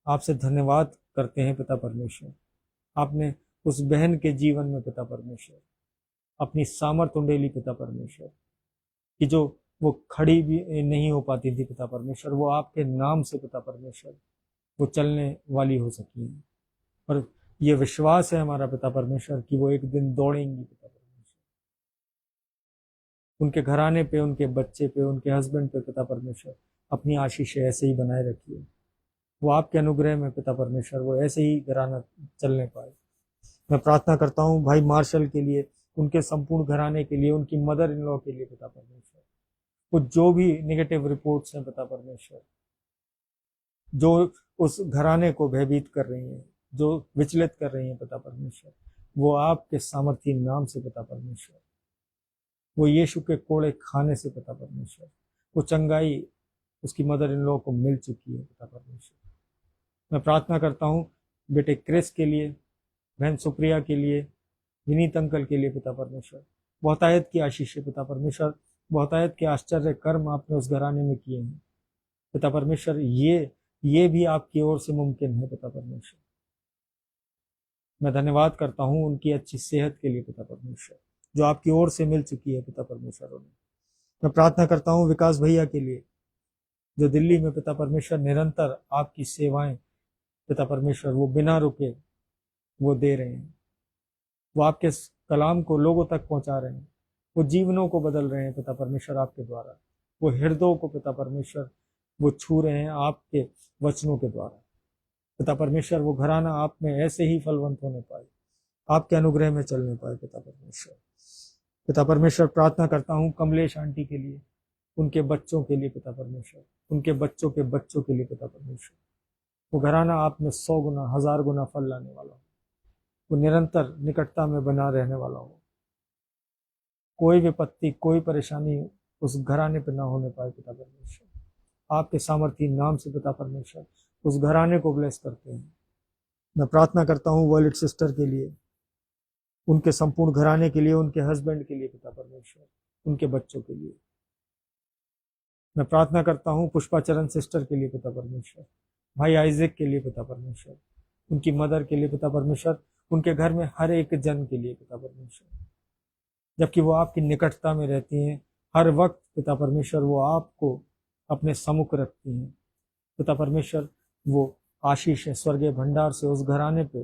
आपसे धन्यवाद करते हैं पिता परमेश्वर। आपने उस बहन के जीवन में पिता परमेश्वर अपनी सामर्थ उंडेली पिता परमेश्वर, कि जो वो खड़ी भी नहीं हो पाती थी पिता परमेश्वर, वो आपके नाम से पिता परमेश्वर वो चलने वाली हो सकी है। और ये विश्वास है हमारा पिता परमेश्वर कि वो एक दिन दौड़ेंगी पिता परमेश्वर। उनके घराने पे, उनके बच्चे पे, उनके हस्बैंड पे पिता परमेश्वर अपनी आशीष ऐसे ही बनाए रखिए। वो आपके अनुग्रह में पिता परमेश्वर वो ऐसे ही घराना चलने पाए। मैं प्रार्थना करता हूँ भाई मार्शल के लिए, उनके संपूर्ण घराने के लिए, उनकी मदर इन लॉ के लिए पिता परमेश्वर, वो जो भी नेगेटिव रिपोर्ट्स हैं पिता परमेश्वर, जो उस घराने को भयभीत कर रही हैं, जो विचलित कर रही हैं पिता परमेश्वर, वो आपके सामर्थी नाम से पिता परमेश्वर, वो यीशु के कोड़े खाने से पिता परमेश्वर, वो चंगाई उसकी मदर इन लॉ को मिल चुकी है पिता परमेश्वर। मैं प्रार्थना करता हूँ बेटे क्रिस के लिए, बहन सुप्रिया के लिए, विनीत अंकल के लिए पिता परमेश्वर, बहुतायत की आशीष है पिता परमेश्वर, बहुतायत के आश्चर्य कर्म आपने उस घराने में किए हैं पिता परमेश्वर, ये भी आपकी ओर से मुमकिन है पिता परमेश्वर। मैं धन्यवाद करता हूँ उनकी अच्छी सेहत के लिए पिता परमेश्वर, जो आपकी ओर से मिल चुकी है पिता परमेश्वर उन्हें। मैं प्रार्थना करता हूँ विकास भैया के लिए, जो दिल्ली में पिता परमेश्वर निरंतर आपकी सेवाएं पिता परमेश्वर वो बिना रुके वो दे रहे हैं, वो आपके कलाम को लोगों तक पहुंचा रहे हैं, वो जीवनों को बदल रहे हैं पिता परमेश्वर आपके द्वारा, वो हृदयों को पिता परमेश्वर वो छू रहे हैं आपके वचनों के द्वारा पिता परमेश्वर। वो घराना आप में ऐसे ही फलवंत होने पाए, आपके अनुग्रह में चलने पाए पिता परमेश्वर। पिता परमेश्वर प्रार्थना करता हूँ कमलेश आंटी के लिए, उनके बच्चों के लिए पिता परमेश्वर, उनके बच्चों के बच्चों के लिए पिता परमेश्वर, वो घराना आप में 100 गुना 1000 गुना फल लाने वाला हो, वो निरंतर निकटता में बना रहने वाला हो, कोई विपत्ति कोई परेशानी उस घराने पर ना होने पाए पिता परमेश्वर। आपके सामर्थी नाम से पिता परमेश्वर उस घराने को ब्लेस करते हैं। मैं प्रार्थना करता हूँ वर्ल्ड सिस्टर के लिए, उनके संपूर्ण घराने के लिए, उनके हस्बैंड के लिए पिता परमेश्वर, उनके बच्चों के लिए। मैं प्रार्थना करता हूँ पुष्पाचरण सिस्टर के लिए पिता परमेश्वर, भाई आइजक के लिए पिता परमेश्वर, उनकी मदर के लिए पिता परमेश्वर, उनके घर में हर एक जन के लिए पिता परमेश्वर, जबकि वो आपकी निकटता में रहती हैं हर वक्त पिता परमेश्वर, वो आपको अपने सम्मुख रखती हैं पिता परमेश्वर। वो आशीष है स्वर्गीय भंडार से उस घराने पे,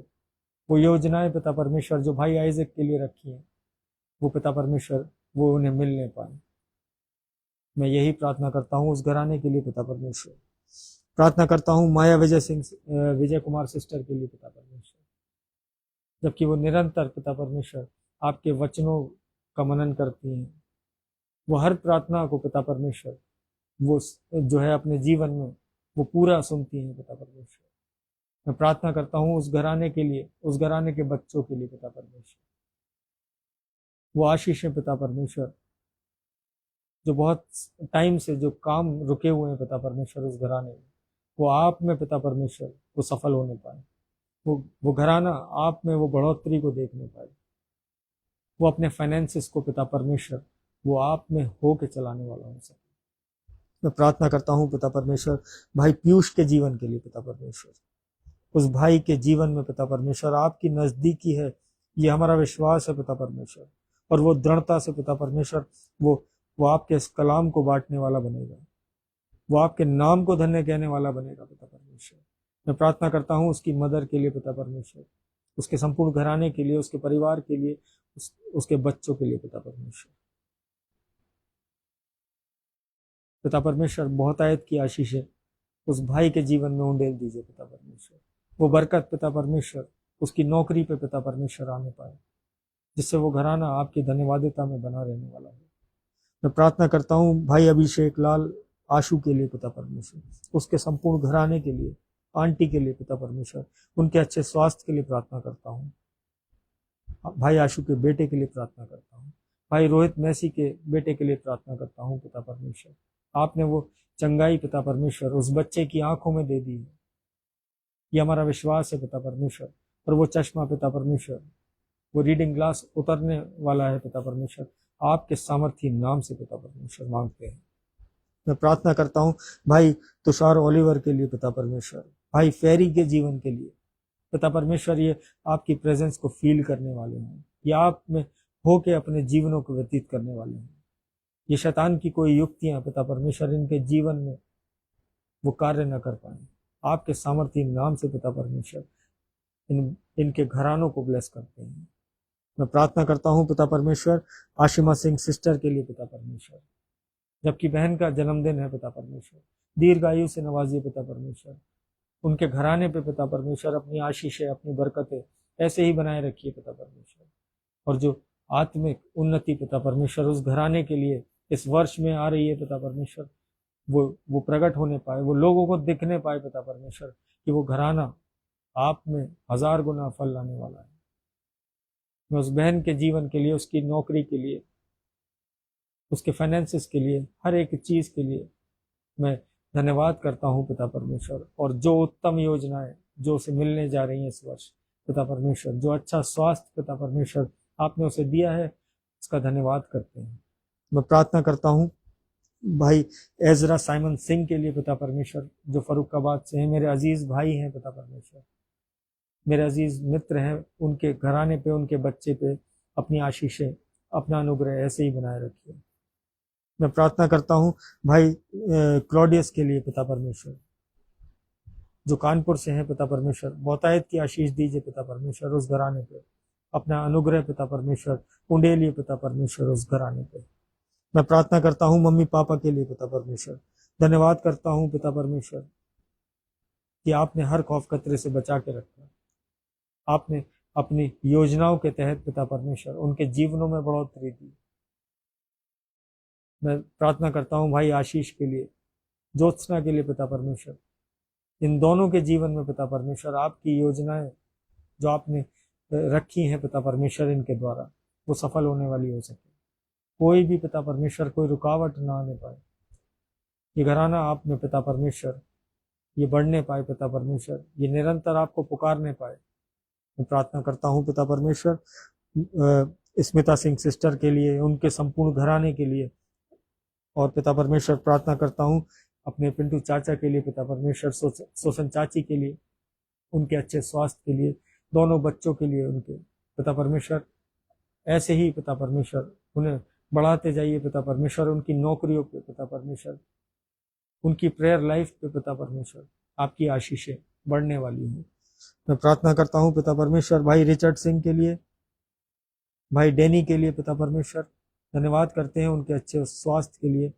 वो योजनाएं पिता परमेश्वर जो भाई आइजक के लिए रखी हैं, वो पिता परमेश्वर वो उन्हें मिलने पाए। मैं यही प्रार्थना करता हूँ उस घराने के लिए पिता परमेश्वर। प्रार्थना करता हूँ माया विजय कुमार सिस्टर के लिए पिता परमेश्वर, जबकि वो निरंतर पिता परमेश्वर आपके वचनों का मनन करती हैं, वो हर प्रार्थना को पिता परमेश्वर वो जो है अपने जीवन में वो पूरा सुनती हैं पिता परमेश्वर। मैं प्रार्थना करता हूँ उस घराने के लिए, उस घराने के बच्चों के लिए पिता परमेश्वर, वो आशीष है पिता परमेश्वर, जो बहुत टाइम से जो काम रुके हुए हैं पिता परमेश्वर उस घराने में, वो आप में पिता परमेश्वर वो सफल होने पाए, वो घराना आप में वो बढ़ोतरी को देखने पाए, वो अपने फाइनेंसिस को पिता परमेश्वर वो आप में हो के चलाने वाला हो सके। मैं प्रार्थना करता हूँ पिता परमेश्वर भाई पीयूष के जीवन के लिए पिता परमेश्वर, उस भाई के जीवन में पिता परमेश्वर आपकी नजदीकी है, ये हमारा विश्वास है पिता परमेश्वर, और वो दृढ़ता से पिता परमेश्वर वो आपके इस कलाम को बांटने वाला बनेगा, वो आपके नाम को धन्य कहने वाला बनेगा पिता परमेश्वर। मैं प्रार्थना करता हूँ उसकी मदर के लिए पिता परमेश्वर, उसके संपूर्ण घराने के लिए, उसके परिवार के लिए, उसके बच्चों के लिए पिता परमेश्वर। पिता परमेश्वर बहुत आयत की आशीष है उस भाई के जीवन में उंडेल दीजिए पिता परमेश्वर, वो बरकत पिता परमेश्वर उसकी नौकरी पे पिता परमेश्वर आने पाए, जिससे वो घराना आपकी धन्यवादिता में बना रहने वाला है। मैं प्रार्थना करता हूँ भाई अभिषेक लाल आशु के लिए पिता परमेश्वर, उसके संपूर्ण घराने के लिए, आंटी के लिए पिता परमेश्वर, उनके अच्छे स्वास्थ्य के लिए प्रार्थना करता हूँ। भाई आशु के बेटे के लिए प्रार्थना करता हूँ, भाई रोहित मैसी के बेटे के लिए प्रार्थना करता हूँ पिता परमेश्वर, आपने वो चंगाई पिता परमेश्वर उस बच्चे की आंखों में दे दी है, ये हमारा विश्वास है पिता परमेश्वर, और वो चश्मा पिता परमेश्वर वो रीडिंग ग्लास उतरने वाला है पिता परमेश्वर, आपके सामर्थ्य नाम से पिता परमेश्वर मांगते हैं। मैं प्रार्थना करता हूँ भाई तुषार ओलिवर के लिए पिता परमेश्वर, भाई फेरी के जीवन के लिए पिता परमेश्वर, ये आपकी प्रेजेंस को फील करने वाले हैं, ये आप में होके अपने जीवनों को व्यतीत करने वाले हैं। ये शैतान की कोई युक्तियां पिता परमेश्वर इनके जीवन में वो कार्य न कर पाए, आपके सामर्थ्य नाम से पिता परमेश्वर इनके घरानों को ब्लेस करते हैं। मैं प्रार्थना करता हूँ पिता परमेश्वर आशिमा सिंह सिस्टर के लिए पिता परमेश्वर, जबकि बहन का जन्मदिन है पिता परमेश्वर, दीर्घायु से नवाजिए पिता परमेश्वर, उनके घराने पे पिता परमेश्वर अपनी आशीषें अपनी बरकतें ऐसे ही बनाए रखिए पिता परमेश्वर, और जो आत्मिक उन्नति पिता परमेश्वर उस घराने के लिए इस वर्ष में आ रही है पिता परमेश्वर, वो प्रकट होने पाए, वो लोगों को दिखने पाए पिता परमेश्वर कि वो घराना आप में 1000 गुना फल लाने वाला है। मैं उस बहन के जीवन के लिए, उसकी नौकरी के लिए, उसके फाइनेंसिस के लिए, हर एक चीज के लिए मैं धन्यवाद करता हूँ पिता परमेश्वर, और जो उत्तम योजनाएं जो उसे मिलने जा रही हैं इस वर्ष पिता परमेश्वर, जो अच्छा स्वास्थ्य पिता परमेश्वर आपने उसे दिया है, उसका धन्यवाद करते हैं। मैं प्रार्थना करता हूँ भाई एजरा साइमन सिंह के लिए पिता परमेश्वर, जो फरुखाबाद से हैं, मेरे अजीज भाई हैं पिता परमेश्वर, मेरे अजीज मित्र हैं, उनके घराने पे, उनके बच्चे पे अपनी आशीषें अपना अनुग्रह ऐसे ही बनाए रखिए। मैं प्रार्थना करता हूँ भाई क्लॉडियस के लिए पिता परमेश्वर, जो कानपुर से हैं पिता परमेश्वर, बहुतायत की आशीष दीजिए पिता परमेश्वर उस घराने पे, अपना अनुग्रह पिता परमेश्वर उंडेलिए पिता परमेश्वर उस घराने पे। मैं प्रार्थना करता हूँ मम्मी पापा के लिए पिता परमेश्वर, धन्यवाद करता हूँ पिता परमेश्वर कि आपने हर खौफ खतरे से बचा के रखा, आपने अपनी योजनाओं के तहत पिता परमेश्वर उनके जीवनों में बढ़ोतरी दी। मैं प्रार्थना करता हूँ भाई आशीष के लिए, ज्योत्सना के लिए पिता परमेश्वर, इन दोनों के जीवन में पिता परमेश्वर आपकी योजनाएं जो आपने रखी हैं पिता परमेश्वर इनके द्वारा वो सफल होने वाली हो सके, कोई भी पिता परमेश्वर कोई रुकावट ना आने पाए, ये घराना आप में पिता परमेश्वर ये बढ़ने पाए पिता परमेश्वर, ये निरंतर आपको पुकारने पाए। मैं प्रार्थना करता हूँ पिता परमेश्वर स्मिता सिंह सिस्टर के लिए, उनके संपूर्ण घराने के लिए, और पिता परमेश्वर प्रार्थना करता हूँ अपने पिंटू चाचा के लिए पिता परमेश्वर, सोसन चाची के लिए, उनके अच्छे स्वास्थ्य के लिए, दोनों बच्चों के लिए उनके पिता परमेश्वर ऐसे ही पिता परमेश्वर उन्हें बढ़ाते जाइए पिता परमेश्वर, उनकी नौकरियों पे पिता परमेश्वर, उनकी प्रेयर लाइफ पे पिता परमेश्वर आपकी आशीषें बढ़ने वाली हैं। मैं प्रार्थना करता हूँ पिता परमेश्वर भाई रिचर्ड सिंह के लिए, भाई डैनी के लिए पिता परमेश्वर धन्यवाद करते हैं उनके अच्छे स्वास्थ्य के लिए।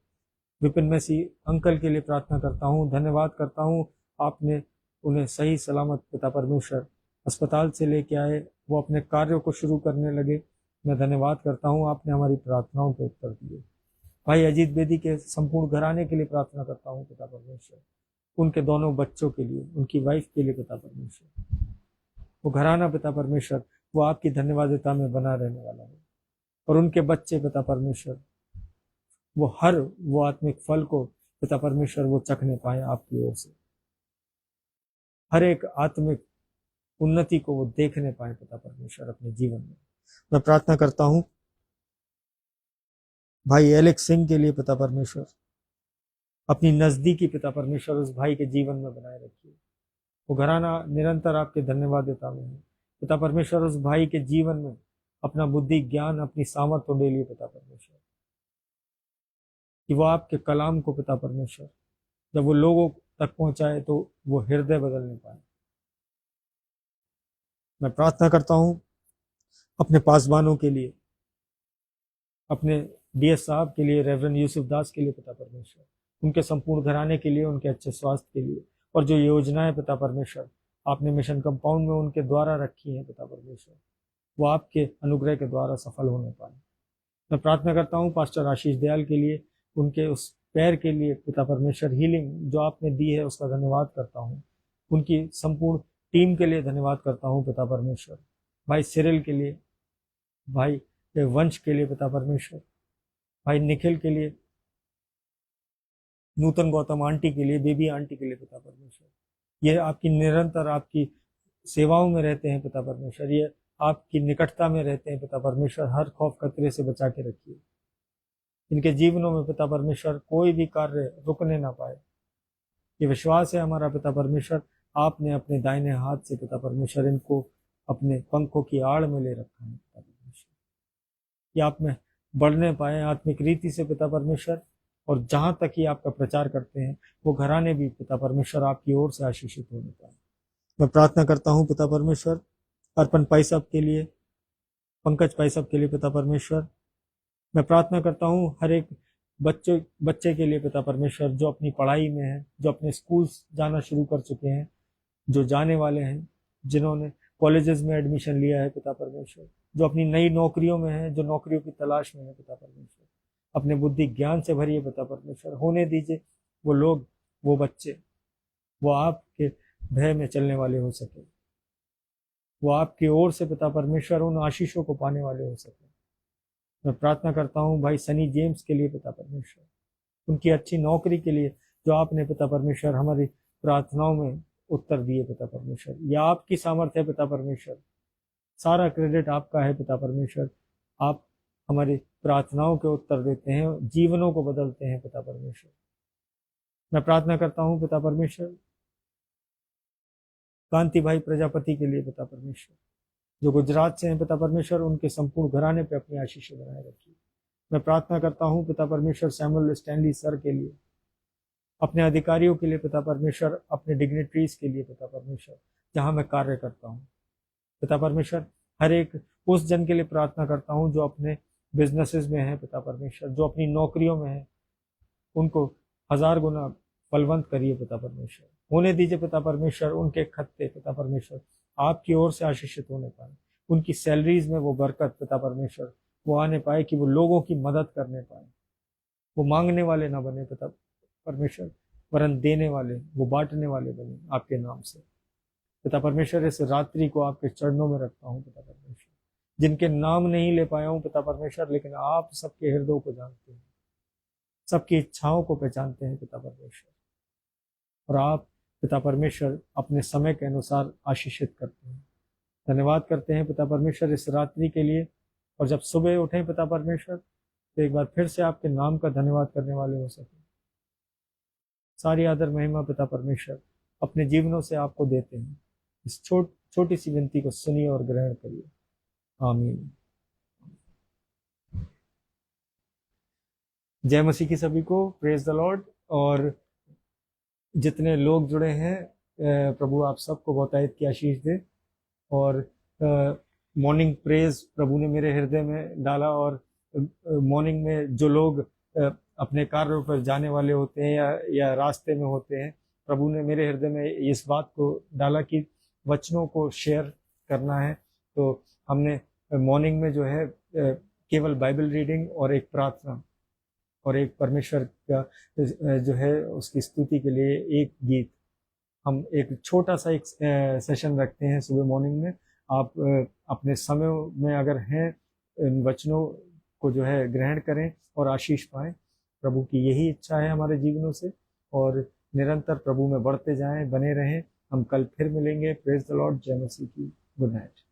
विपिन मैसी अंकल के लिए प्रार्थना करता हूँ, धन्यवाद करता हूँ आपने उन्हें सही सलामत पिता परमेश्वर अस्पताल से लेके आए, वो अपने कार्यों को शुरू करने लगे। मैं धन्यवाद करता हूँ आपने हमारी प्रार्थनाओं को उत्तर दिए। भाई अजीत बेदी के संपूर्ण घराने के लिए प्रार्थना करता हूँ पिता परमेश्वर, उनके दोनों बच्चों के लिए, उनकी वाइफ के लिए पिता परमेश्वर, वो घराना पिता परमेश्वर वो आपकी धन्यवादिता में बना रहने वाला है, और उनके बच्चे पिता परमेश्वर वो आत्मिक फल को पिता परमेश्वर वो चखने पाए आपकी ओर से, हर एक आत्मिक उन्नति को वो देखने पाए पिता परमेश्वर अपने जीवन में। मैं प्रार्थना करता हूं भाई एलेक्स सिंह के लिए पिता परमेश्वर, अपनी नजदीकी पिता परमेश्वर उस भाई के जीवन में बनाए रखिए, वो घराना निरंतर आपके धन्यवाद देता में है पिता परमेश्वर, उस भाई के जीवन में अपना बुद्धि ज्ञान अपनी सामर्थ्य दे लिए पिता परमेश्वर, कि वो आपके कलाम को पिता परमेश्वर जब वो लोगों तक पहुंचाए तो वो हृदय बदलने पाए। मैं प्रार्थना करता हूं अपने पासबानों के लिए, अपने डीएस साहब के लिए, रेवरेंड यूसुफ दास के लिए पिता परमेश्वर, उनके संपूर्ण घराने के लिए, उनके अच्छे स्वास्थ्य के लिए, और जो योजनाएं पिता परमेश्वर आपने मिशन कंपाउंड में उनके द्वारा रखी हैं पिता परमेश्वर, वो आपके अनुग्रह के द्वारा सफल होने पाए। मैं प्रार्थना करता हूँ पास्टर आशीष दयाल के लिए, उनके उस पैर के लिए पिता परमेश्वर हीलिंग जो आपने दी है उसका धन्यवाद करता हूँ, उनकी संपूर्ण टीम के लिए धन्यवाद करता हूँ पिता परमेश्वर, भाई सिरिल के लिए, भाई वंश के लिए पिता परमेश्वर, भाई निखिल के लिए, नूतन गौतम आंटी के लिए, बेबी आंटी के लिए पिता परमेश्वर, ये आपकी निरंतर आपकी सेवाओं में रहते हैं पिता परमेश्वर, ये आपकी निकटता में रहते हैं पिता परमेश्वर, हर खौफ खतरे से बचा के रखिए इनके जीवनों में पिता परमेश्वर, कोई भी कार्य रुकने ना पाए। ये विश्वास है हमारा पिता परमेश्वर, आपने अपने दाहिने हाथ से पिता परमेश्वर इनको अपने पंखों की आड़ में ले रखा है पिता परमेश्वर, कि आप में बढ़ने पाए आत्मिक रीति से पिता परमेश्वर, और जहां तक ही आपका प्रचार करते हैं वो घराने भी पिता परमेश्वर आपकी ओर से आशीषित होने पाए। मैं प्रार्थना करता हूँ पिता परमेश्वर अर्पण पाइसब के लिए, पंकज पाइसब के लिए पिता परमेश्वर, मैं प्रार्थना करता हूँ हर एक बच्चे के लिए पिता परमेश्वर, जो अपनी पढ़ाई में है, जो अपने स्कूल जाना शुरू कर चुके हैं, जो जाने वाले हैं, जिन्होंने कॉलेजेस में एडमिशन लिया है पिता परमेश्वर, जो अपनी नई नौकरियों में है, जो नौकरियों की तलाश में है पिता परमेश्वर, अपने बुद्धि ज्ञान से भरिए पिता परमेश्वर, होने दीजिए वो लोग, वो बच्चे, वो आपके भय में चलने वाले हो सके, वो आपकी ओर से पिता परमेश्वर उन आशीषों को पाने वाले हो सके। मैं प्रार्थना करता हूँ भाई सनी जेम्स के लिए पिता परमेश्वर, उनकी अच्छी नौकरी के लिए, जो आपने पिता परमेश्वर हमारी प्रार्थनाओं में उत्तर दिए पिता परमेश्वर, यह आपकी सामर्थ्य है पिता परमेश्वर, सारा क्रेडिट आपका है पिता परमेश्वर, आप हमारी प्रार्थनाओं के उत्तर देते हैं, जीवनों को बदलते हैं पिता परमेश्वर। मैं प्रार्थना करता हूँ पिता परमेश्वर कांति भाई प्रजापति के लिए पिता परमेश्वर, जो गुजरात से हैं पिता परमेश्वर, उनके संपूर्ण घराने पे अपनी आशीष बनाए रखिए। मैं प्रार्थना करता हूँ पिता परमेश्वर सैमुअल स्टैनली सर के लिए, अपने अधिकारियों के लिए पिता परमेश्वर, अपने डिग्निटरीज के लिए पिता परमेश्वर, जहाँ मैं कार्य करता हूँ पिता परमेश्वर, हर एक उस जन के लिए प्रार्थना करता हूँ जो अपने बिजनेसेस में है पिता परमेश्वर, जो अपनी नौकरियों में है, उनको 1000 गुना फलवंत करिए पिता परमेश्वर, होने दीजिए पिता परमेश्वर उनके खत्ते पिता परमेश्वर आपकी ओर से आशीषित होने पाए, उनकी सैलरीज में वो बरकत पिता परमेश्वर वो आने पाए, कि वो लोगों की मदद करने पाए, वो मांगने वाले ना बने पिता परमेश्वर, वरन देने वाले, वो बांटने वाले बने आपके नाम से पिता परमेश्वर। इस रात्रि को आपके चरणों में रखता हूँ पिता परमेश्वर, जिनके नाम नहीं ले पाया हूँ पिता परमेश्वर, लेकिन आप सबके हृदयों को जानते हैं, सबकी इच्छाओं को पहचानते हैं पिता परमेश्वर, और आप पिता परमेश्वर अपने समय के अनुसार आशीषित करते हैं। धन्यवाद करते हैं पिता परमेश्वर इस रात्रि के लिए, और जब सुबह उठें पिता परमेश्वर तो एक बार फिर से आपके नाम का धन्यवाद करने वाले हो सके। सारी आदर महिमा पिता परमेश्वर अपने जीवनों से आपको देते हैं, इस छोटी सी विनती को सुनिए और ग्रहण करिए। आमीन। जय मसीह की सभी को, प्रेज द लॉर्ड। और जितने लोग जुड़े हैं, प्रभु आप सबको बहुतायत की आशीष दे। और मॉर्निंग प्रेज प्रभु ने मेरे हृदय में डाला, और मॉर्निंग में जो लोग अपने कार्यों पर जाने वाले होते हैं या रास्ते में होते हैं, प्रभु ने मेरे हृदय में इस बात को डाला कि वचनों को शेयर करना है। तो हमने मॉर्निंग में जो है केवल बाइबल रीडिंग और एक प्रार्थना और एक परमेश्वर का जो है उसकी स्तुति के लिए एक गीत, हम एक छोटा सा एक सेशन रखते हैं सुबह मॉर्निंग में। आप अपने समय में अगर हैं, इन वचनों को जो है ग्रहण करें और आशीष पाएं। प्रभु की यही इच्छा है हमारे जीवनों से, और निरंतर प्रभु में बढ़ते जाएं, बने रहें। हम कल फिर मिलेंगे। Praise the Lord. जय मसीह की। Good night.